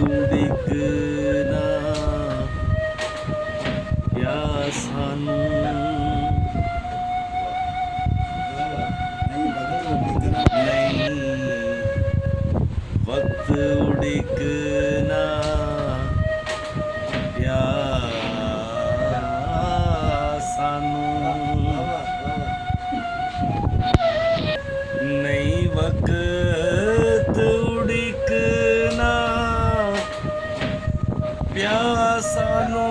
ਉਡੀਕਣਾ ਪਿਆ ਸਾਨੂੰ ਨਹੀਂ ਵਕਤ ਉਡੀਕਣਾ ਪਿਆ ਸਾਨੂੰ ਨਹੀਂ ਵਕਤ ਉਡੀਕਣਾ ਪਿਆ ਸਾਨੂੰ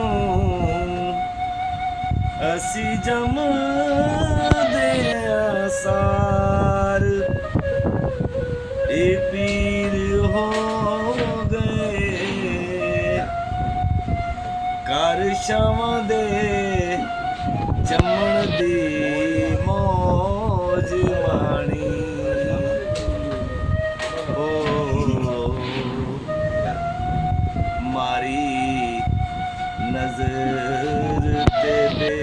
ਅਸੀਂ ਜੰਮਦੇ ਆਸਾਰ ਇਹ ਪੀਰ ਹੋ ਗਏ ਕਰ ਸ਼ਾਵਾਂ ਦੇ ਜੰਮਣ ਦੀ ਮੌਜ ਮਾਣੀ ਓ ਮਾਰੀ ਨਜ਼ਰ ਤੇ ਬੇ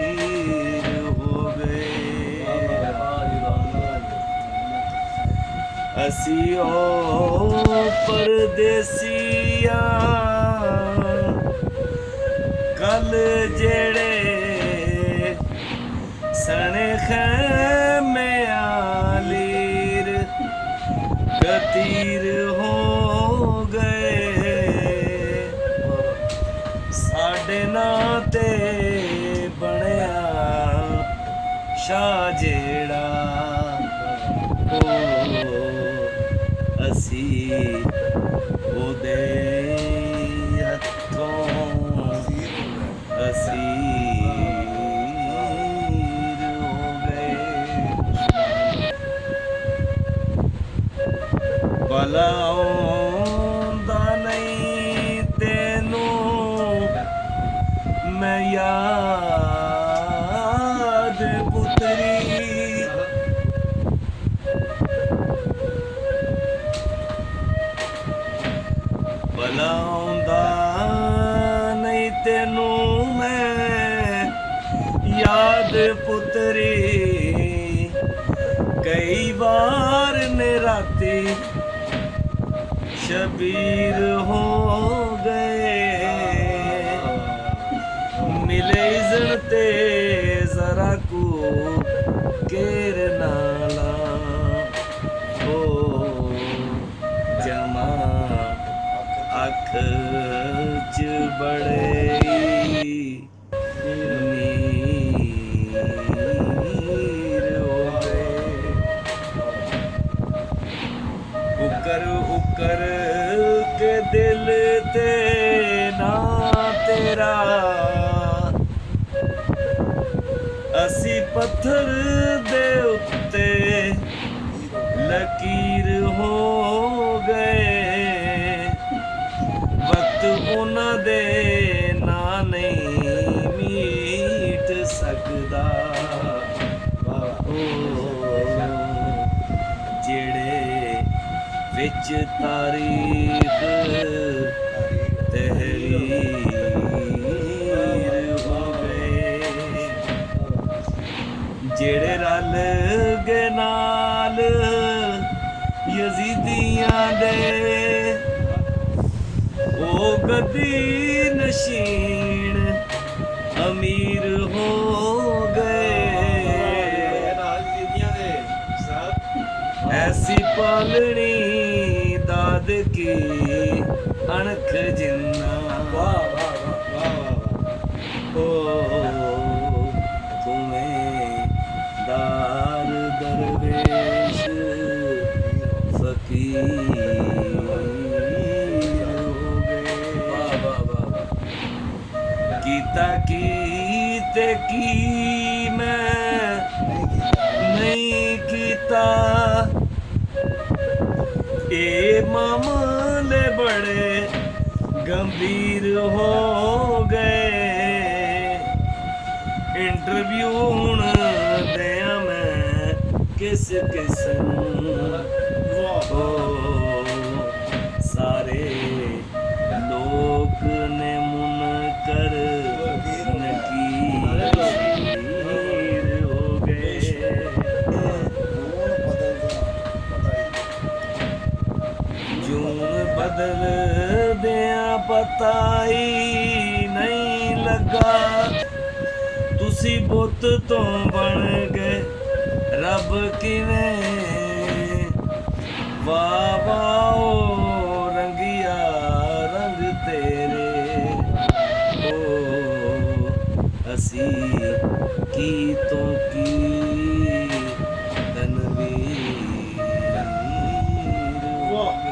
ਨਜ਼ੀਰ ਹੋ ਗਏ ਅਸੀਂ ਓ ਪਰਦੇਸੀਆਂ ਕੱਲ ਜਿਹੜੇ ਸਣੇ ਖੈਮਿਆਂ ਲੀਰ ਗਤੀਰ ਹੋ ਗਏ ਸਾਡੇ ਨਾਂ ਤੇ ਬਣਿਆ ਸ਼ਾਹ ਜਿਹੜਾ ਅਸੀਂ ਉਹਦੇ ਹੱਥੋਂ ਅਸੀਰ ਹੋ ਗਏ ਭਲਾ ਆਉਂਦਾ ਨਹੀਂ ਤੈਨੂੰ ਮੈਂ ਯਾਦ ਪੁੱਤਰੀ ਭਲਾ ਆਉਂਦਾ ਨਹੀਂ ਤੈਨੂੰ ਮੈਂ ਯਾਦ ਪੁੱਤਰੀ ਕਈ ਵਾਰ ਨੇ ਰਾਤੀ ਸ਼ਬੀਰ ਹੋ ਗਏ ਮਿਲੇ ਇਜ਼ਨ ਤੇ ਜ਼ਰਾ ਕੋ ਕੇਰ ਨਾਲਾ ਹੋ ਜਮਾ ਅੱਖ ਚ ਬੜੇ ਨੀਰ ਹੋ ਗਏ ਉਕਰ ਉਕਰ ਕੇ ਦਿਲ ਤੇ ਨਾ ਤੇਰਾ ਅਸੀਂ ਪੱਥਰ ਦੇ ਉੱਤੇ ਲਕੀਰ ਹੋ ਗਏ ਵਕਤ ਉਹਨਾਂ ਦੇ ਨਾਂ ਨਹੀਂ ਮੀਟ ਸਕਦਾ ਜਿਹੜੇ ਵਿੱਚ ਤਾਰੀਖ ਤਹਿਰੀਰ ਹੋ ਗਏ ਜਿਹੜੇ ਰਲ ਗਏ ਨਾਲ ਯਜ਼ੀਦੀਆਂ ਦੇ ਉਹ ਗੱਦੀ ਨਸ਼ੀਨ ਅਮੀਰ ਹੋ ਗਏ ਐਸੀ ਪਾਲਣੀ ਦਾਦ ਕੀ ਅਣਖ ਜਿੰਨਾ ਓ ਤੁਮੇ ਦਾਰ ਦਰਵੇਸ਼ ਫਕੀਰ ਕੀਤਾ ਕੀ ਤੇ ਕੀ ਮੈਂ ਨਹੀਂ ਕੀਤਾ ਇਹ ਮਾਮਲੇ ਬੜੇ ਗੰਭੀਰ ਹੋ ਗਏ ਇੰਟਰਵਿਊ ਹੁਣ ਦਿਆਂ ਮੈਂ ਕਿਸ ਕਿਸ ਨੂੰ ਸਾਰੇ ਲੋਕ ਨੇ ਮੁਨਕਰ ਨਕੀਰ ਹੋ ਗਏ ਪਤਾ ਹੀ ਨਹੀਂ ਲੱਗਾ ਤੁਸੀਂ ਬੁੱਤ ਤੋਂ ਬਣ ਗਏ ਰੱਬ ਕਿਵੇਂ ਵਾਹ ਵਾਹ ਓ ਰੰਗਿਆ ਰੰਗ ਤੇਰੇ ਓ ਅਸੀਂ ਕੀ ਤੋਂ ਕੀ ਤਨਵੀਰ ਵਾਹ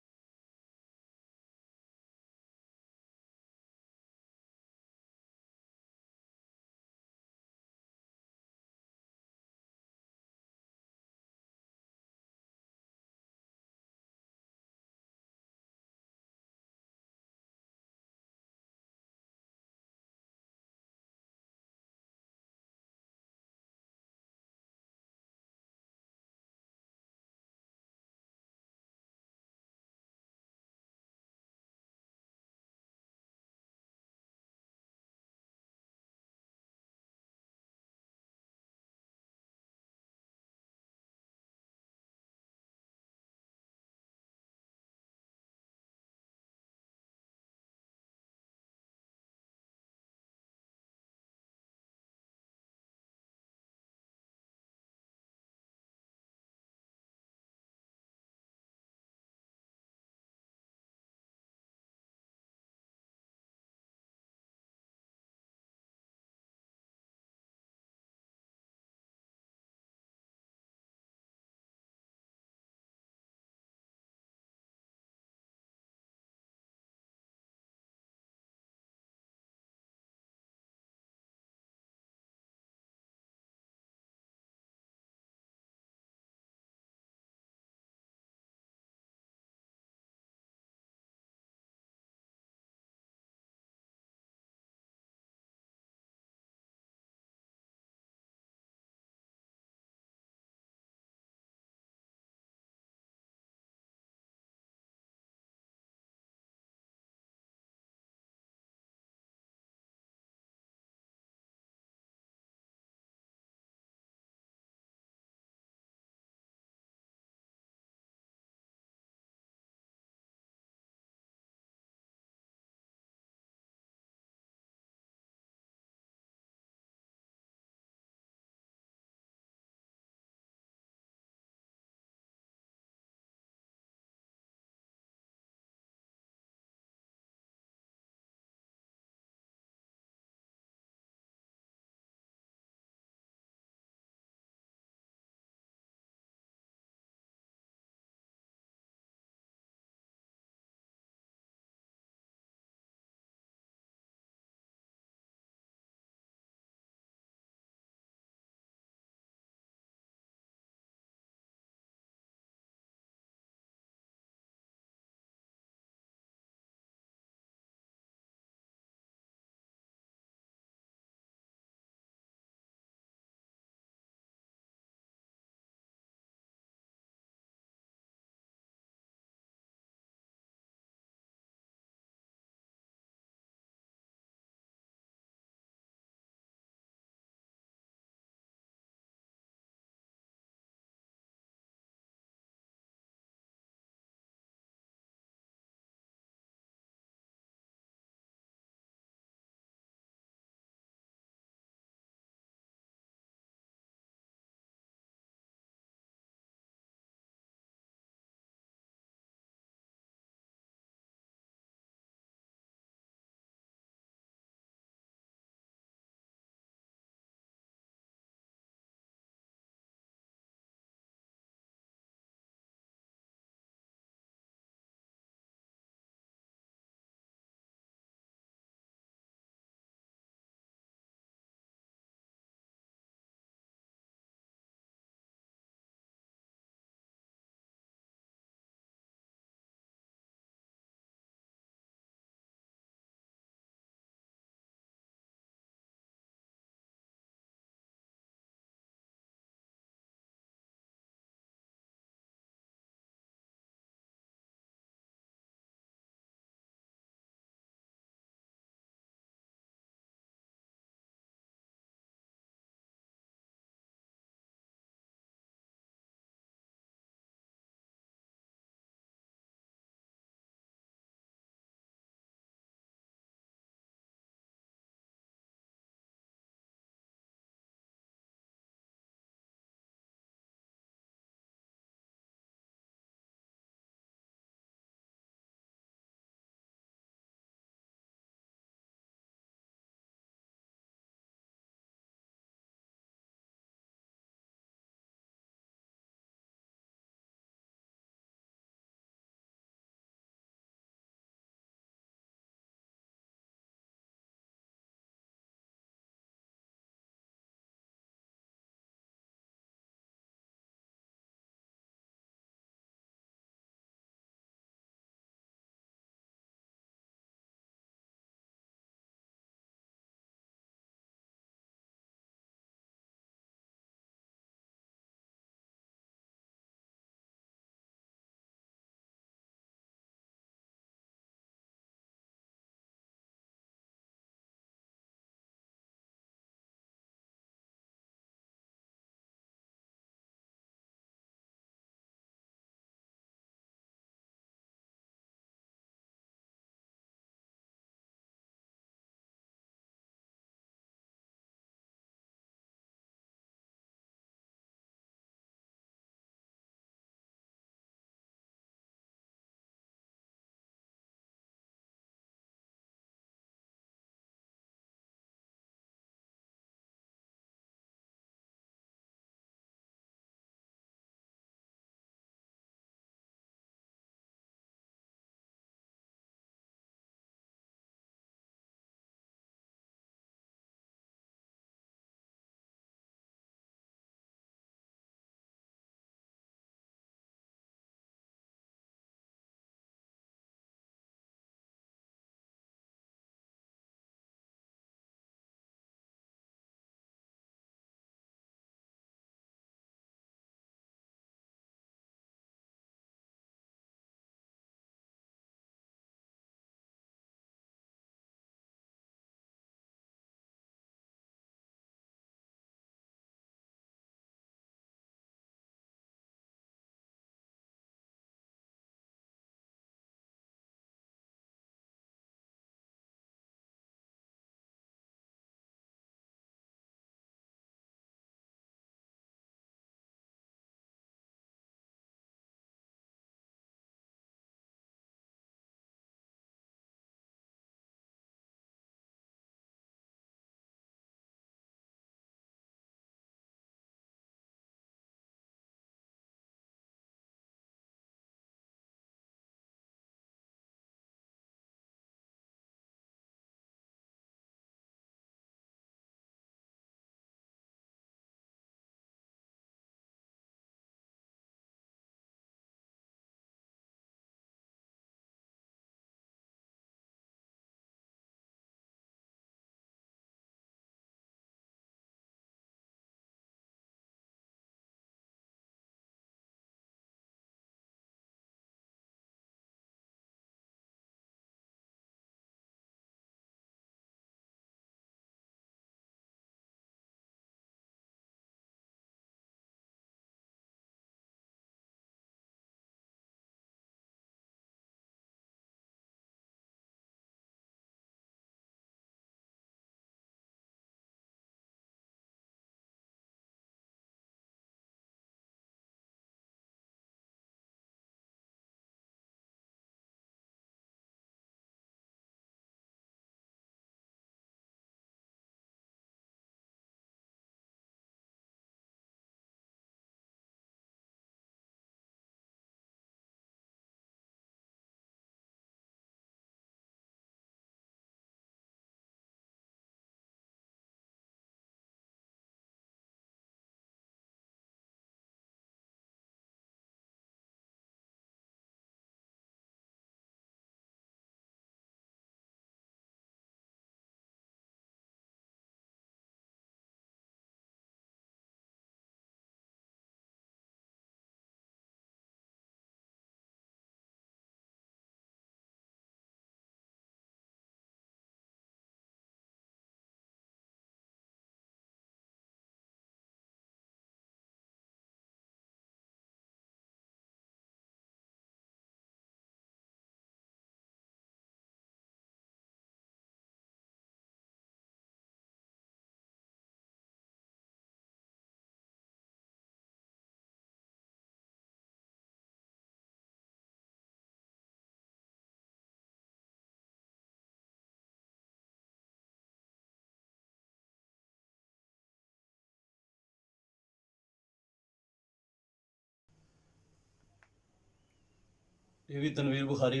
ਇਹ ਵੀ ਤਨਵੀਰ ਬੁਖਾਰੀ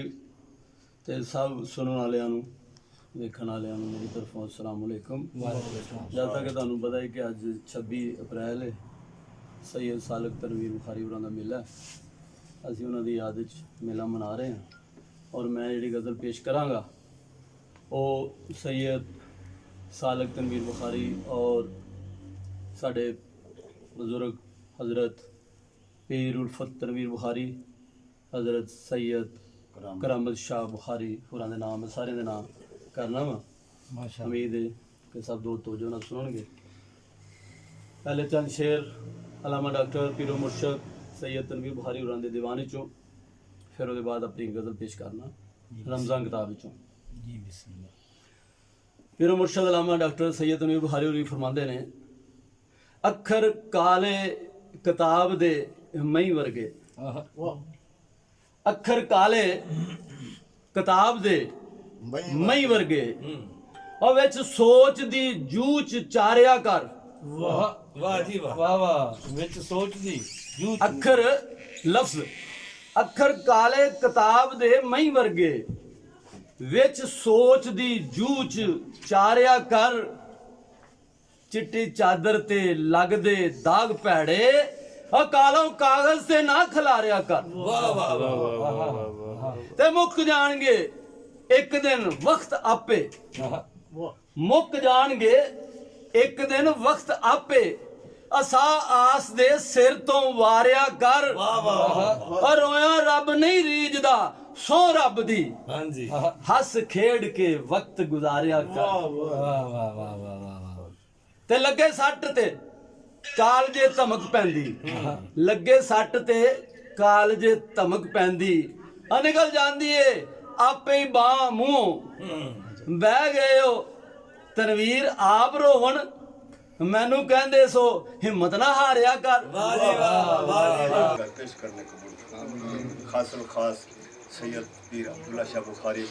ਤੇ ਸਭ ਸੁਣਨ ਵਾਲਿਆਂ ਨੂੰ ਵੇਖਣ ਵਾਲਿਆਂ ਨੂੰ ਮੇਰੀ ਤਰਫੋਂ ਅਸਲਾਮ ਅਲੈਕੁਮ। ਜਦ ਤੱਕ ਤੁਹਾਨੂੰ ਪਤਾ ਹੈ ਕਿ ਅੱਜ 26 ਅਪ੍ਰੈਲ ਹੈ, ਸੈਯਦ ਸਾਲਕ ਤਨਵੀਰ ਬੁਖਾਰੀ ਹੋਰਾਂ ਦਾ ਮੇਲਾ ਹੈ। ਅਸੀਂ ਉਹਨਾਂ ਦੀ ਯਾਦ ਵਿੱਚ ਮੇਲਾ ਮਨਾ ਰਹੇ ਹਾਂ ਔਰ ਮੈਂ ਜਿਹੜੀ ਗਜ਼ਲ ਪੇਸ਼ ਕਰਾਂਗਾ ਉਹ ਸੈਯਦ ਸਾਲਕ ਤਨਵੀਰ ਬੁਖਾਰੀ ਔਰ ਸਾਡੇ ਬਜ਼ੁਰਗ ਹਜ਼ਰਤ ਪੀਰ ਉਲਫਤ ਤਨਵੀਰ ਬੁਖਾਰੀ, हज़रत सैयद करामत शाह बुखारी होरां दे नाम सारे दे नाम करना वा। उम्मीद है कि सब दोस्त तवज्जो नाल सुनणगे। पहले चंद शेर अलामा डॉक्टर पीरो मुर्शद सैयद तनवीर बुखारी होरां दे दीवान विचों, फिर उसके बाद अपनी गज़ल पेश करना रमज़ान किताब विचों। जी बिस्मिल्लाह। पीरो मुर्शद अलामा डॉक्टर सैयद तनवीर बुखारी होरी फरमांदे ने, अखर काले किताब दे मई वर्गे। ਅੱਖਰ ਕਾਲੇ ਕਿਤਾਬ ਦੇ ਮਈ ਵਰਗੇ, ਉਹ ਵਿੱਚ ਸੋਚ ਦੀ ਜੂਚ ਚਾਰਿਆ ਕਰ। ਵਾਹ ਵਾਹ ਜੀ ਵਾਹ ਵਾਹ ਵਾਹ, ਵਿੱਚ ਸੋਚ ਦੀ ਜੂਚ। ਅੱਖਰ ਲਫ਼ਜ਼ ਅੱਖਰ ਕਾਲੇ ਕਿਤਾਬ ਦੇ ਮਈ ਵਰਗੇ, ਵਿੱਚ ਸੋਚ ਦੀ ਜੂਚ ਚਾਰਿਆ ਕਰ। ਚਿੱਟੀ ਚਾਦਰ ਤੇ ਲੱਗਦੇ ਦਾਗ ਭੈੜੇ, ਕਾਲੋਂ ਕਾਗਜ਼ ਤੇ ਨਾ ਖਿਲਾਰਿਆ ਕਰ। ਵਾਹ ਵਾਹ ਵਾਹ, ਤੇ ਮੁੱਕ ਜਾਣਗੇ ਇੱਕ ਦਿਨ ਵਕਤ ਆਪੇ। ਮੁੱਕ ਜਾਣਗੇ ਇੱਕ ਦਿਨ ਵਕਤ ਆਪੇ, ਅਸਾ ਆਸ ਦੇ ਸਿਰ ਤੋਂ ਵਾਰਿਆ ਕਰ। ਵਾਹ ਵਾਹ, ਰੋਇਆ ਰੱਬ ਨਹੀਂ ਰੀਝਦਾ ਸੋ ਰੱਬ ਦੀ, ਹਾਂਜੀ ਹੱਸ ਖੇਡ ਕੇ ਵਕਤ ਗੁਜ਼ਾਰਿਆ ਕਰ। ਵਾਹ ਵਾਹ ਵਾਹ ਵਾਹ ਵਾਹ। ਤੇ ਲੱਗੇ ਸੱਟ ਤੇ ਕਾਲਜੇ ਧਮਕ ਪੈਂਦੀ, ਲੱਗੇ ਸੱਟ ਤੇ ਕਾਲਜੇ ਧਮਕ ਪੈਂਦੀ, ਨਿਕਲ ਜਾਂਦੀ ਏ ਆਪੇ ਹੀ ਬਾਹ ਮੂੰਹ। ਬਹਿ ਗਏ ਹੋ ਤਨਵੀਰ ਆਪ ਰੋਵਣ, ਮੈਨੂੰ ਕਹਿੰਦੇ ਸੋ ਹਿੰਮਤ ਨਾ ਹਾਰਿਆ ਕਰ। ਵਾਹ ਜੀ ਵਾਹ ਵਾਹ ਜੀ ਵਾਹ। पेश करने को खासुल खास सैयद पीर अब्दुल्ला शाह बुखारी,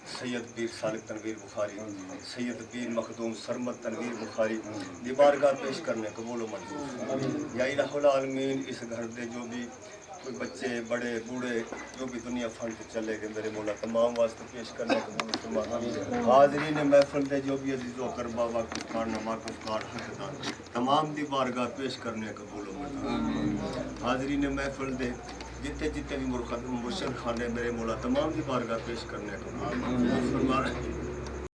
सैयद पीर सालिक तनवीर बुखारी, सैयद पीर मखदूम सरमद तनवीर बुखारी दी बारगाह पेश करने कबूल मंजूर। या इलाहुल आलमीन इस घर दे जो भी कोई बच्चे बड़े बूढ़े जो भी दुनिया फंड चले गए मेरे मौला तमाम वास्ते पेश करने कबूल फरमा। हाज़रीन महफिल दे जो भी अजीज़ो करबा वाक़िफ़ खान माक़िफ़ खान हक़दार तमाम दी बारगाह पेश करने कबूल मंजूर। हाज़रीन महफिल दे जितने जितने भी मुर्शद खाने मेरे मौला तमाम की बारगाह पेश करने को फरमा रहे हैं।